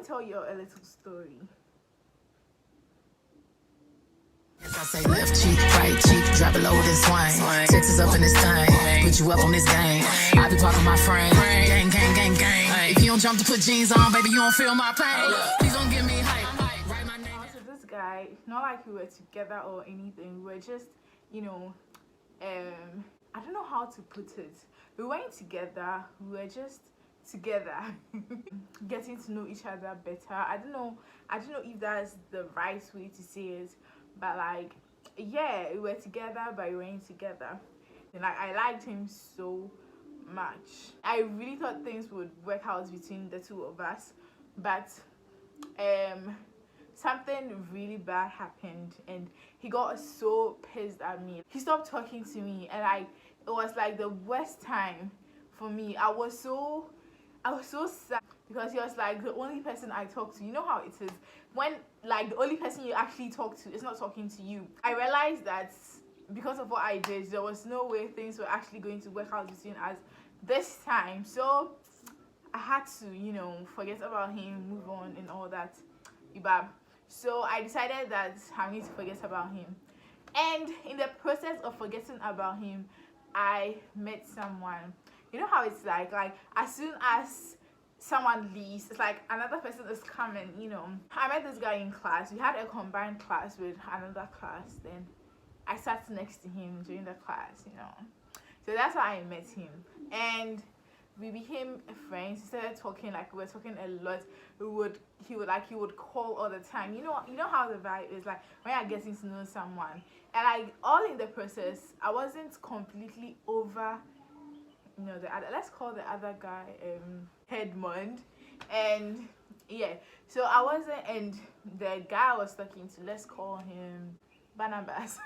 me tell you a little story. I say left cheek, right cheek, drop it low and swing. Texas up in this thing, put you up on this game. I be part of my frame, gang, gang, gang, gang. If you don't jump to put jeans on, baby, you don't feel my pain. Please don't give me hype. Write my name. So this guy, not like we were together or anything. We were just, you know, I don't know how to put it. We weren't together. We were just together, getting to know each other better. I don't know if that's the right way to say it, but like, yeah, we were together, but we weren't together. And like, I liked him so much. I really thought things would work out between the two of us, but something really bad happened, and he got so pissed at me. He stopped talking to me, and it was like the worst time for me. I was so sad because he was like the only person I talk to. You know how it is when like the only person you actually talk to is not talking to you. I realized that because of what I did, there was no way things were actually going to work out between us this time. So I had to, you know, forget about him, move on and all that. So I decided that I need to forget about him. And in the process of forgetting about him, I met someone. You know how it's like as soon as someone leaves, it's like another person is coming, you know. I met this guy in class. We had a combined class with another class. Then I sat next to him during the class, you know. So that's how I met him. And we became friends. We started talking, like we were talking a lot. He would call all the time. You know how the vibe is like when you're getting to know someone. And like all in the process, I wasn't completely over, you know, the other, let's call the other guy Edmund. And yeah, so I wasn't, and the guy I was talking to, let's call him Barnabas.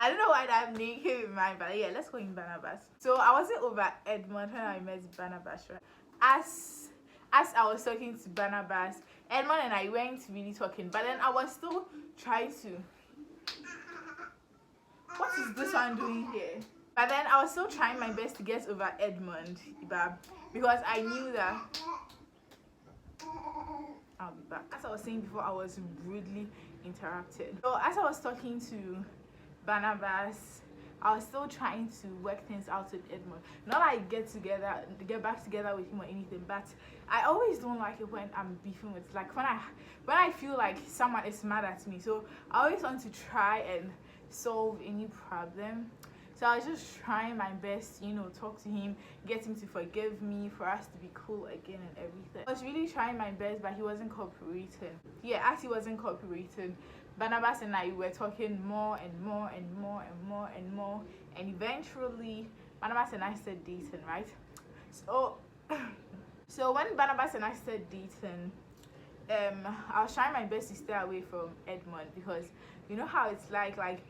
I don't know why that name came in mind, but yeah, let's call him Barnabas. So I wasn't over Edmund when I met Barnabas, right? As I was talking to Barnabas, Edmund and I weren't really talking, but then I was still trying to. What is this one doing here? But then I was still trying my best to get over Edmund, because I knew that I'll be back. As I was saying before, I was rudely interrupted. So as I was talking to Barnabas, I was still trying to work things out with Edmund. Not like get back together with him or anything, but I always don't like it when I'm beefing with, like when I feel like someone is mad at me. So I always want to try and solve any problem. So I was just trying my best, you know, talk to him, get him to forgive me, for us to be cool again and everything. I was really trying my best, but he wasn't cooperating. Yeah, as he wasn't cooperating, Barnabas and I were talking more and more and more and more and more, and eventually Barnabas and I started dating, right? So when Barnabas and I started dating, I was trying my best to stay away from Edmund, because you know how it's like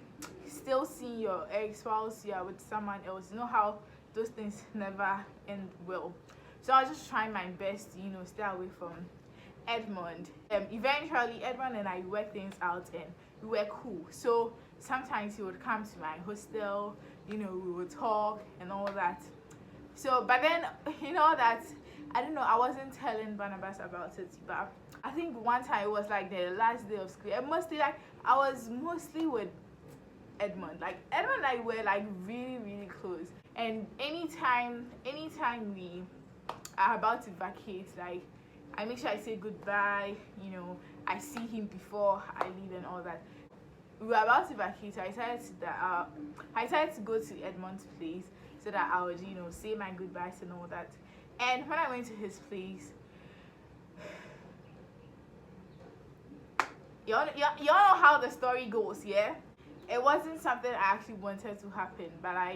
still seeing your ex whilst you're with someone else. You know how those things never end well. So I was just trying my best to, you know, stay away from Edmund. Eventually Edmund and I worked things out and we were cool. So sometimes he would come to my hostel, you know, we would talk and all that. So but then, you know, that I don't know, I wasn't telling Barnabas about it, but I think one time it was like the last day of school, and I was mostly with Edmund. Like Edmund and I were like really, really close, and anytime we are about to vacate, like I make sure I say goodbye, you know, I see him before I leave and all that. We were about to vacate, so I decided to go to Edmund's place so that I would, you know, say my goodbyes and all that. And when I went to his place, you all know how the story goes, yeah? It wasn't something I actually wanted to happen, but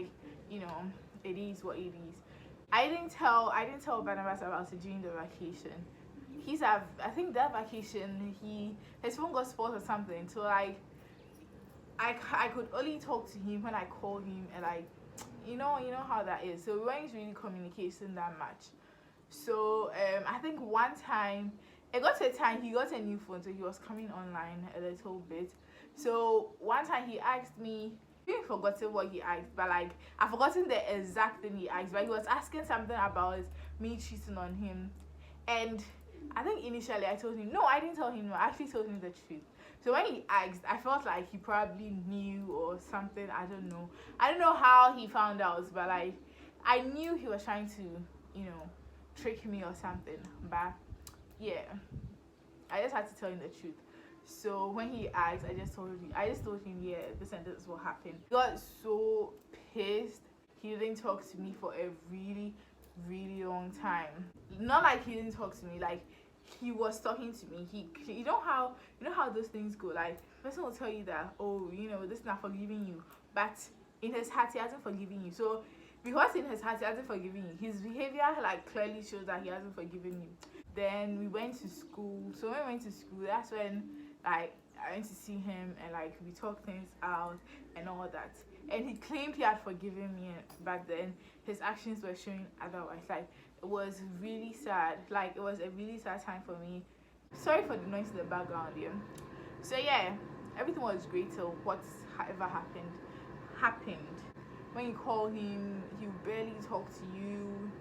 you know, it is what it is. I didn't tell Barnabas about it during the vacation. I think that vacation his phone got spoiled or something, so like I could only talk to him when I called him, and like you know how that is. So we weren't really communicating that much. So I think one time it got to a time he got a new phone, so he was coming online a little bit. So one time he asked me, I've forgotten what he asked, but like I've forgotten the exact thing he asked, but he was asking something about me cheating on him. And I think initially I told him, no, I didn't tell him no, I actually told him the truth. So when he asked, I felt like he probably knew or something. I don't know how he found out, but like I knew he was trying to, you know, trick me or something. But yeah, I just had to tell him the truth. So when he asked, I just told him, yeah, this and this will happen. He got so pissed. He didn't talk to me for a really, really long time. Not like he didn't talk to me, like he was talking to me. You know how those things go. Like, person will tell you that, oh, you know, this is not forgiving you, but in his heart he hasn't forgiven you. So because in his heart he hasn't forgiven you, his behavior like clearly shows that he hasn't forgiven you. Then we went to school. So when we went to school, that's when like I went to see him and like we talked things out and all that. And he claimed he had forgiven me, but then his actions were showing otherwise. Like, it was really sad. Like, it was a really sad time for me. Sorry for the noise in the background here. So yeah, everything was great till whatever happened. When you call him, he barely talk to you.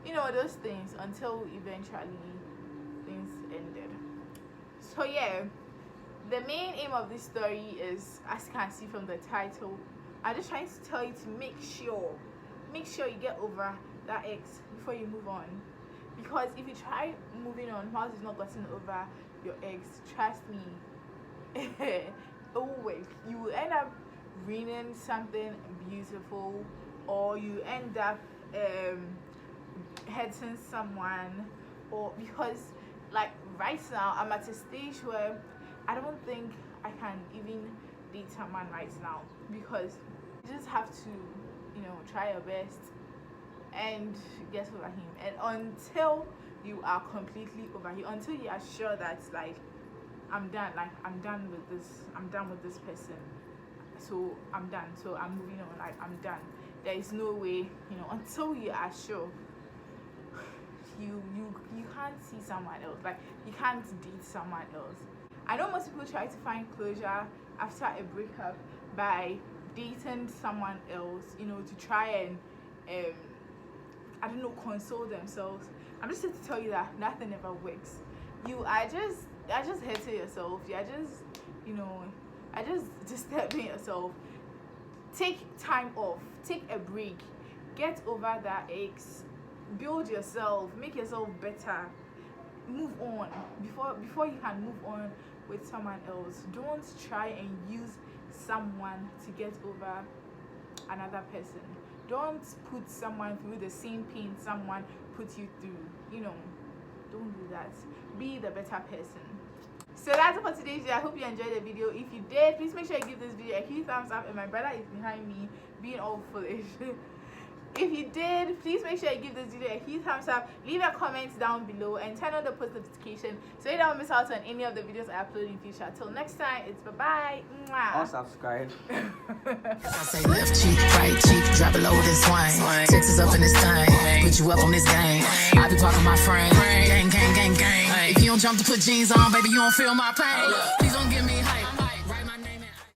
You know, those things, until eventually things ended. So yeah, the main aim of this story is, as you can see from the title, I'm just trying to tell you to make sure you get over that ex before you move on. Because if you try moving on whilst you've not gotten over your ex, trust me, you will end up ruining something beautiful, or you end up hurting someone. Or because like right now I'm at a stage where I don't think I can even date someone right now, because you just have to, you know, try your best and get over him. And until you are completely over him, until you are sure that like I'm done with this person, so I'm done, so I'm moving on, like I'm done, there is no way, you know, until you are sure, you can't see someone else, like you can't date someone else. I know most people try to find closure after a breakup by dating someone else, you know, to try and I don't know, console themselves. I'm just here to tell you that nothing ever works. You are just hurting yourself. You are just, you know, disturbing yourself. Take time off. Take a break. Get over that ex. Build yourself. Make yourself better. Move on before you can move on with someone else. Don't try and use someone to get over another person. Don't put someone through the same pain someone put you through. You know, don't do that. Be the better person. So that's it for today's video. I hope you enjoyed the video. If you did, please make sure you give this video a huge thumbs up. And my brother is behind me being all foolish. If you did, please make sure you give this video a huge thumbs up. Leave your comments down below and turn on the post notification so you don't miss out on any of the videos I upload in future. Till next time, it's bye-bye. Or subscribe. I say left cheek, right cheek, drop it low and swing. Texas up in this thing, put you up on this game. I be parking my frame, gang, gang, gang, gang. If you don't jump to put jeans on, baby, you don't feel my pain. Please don't give me hype.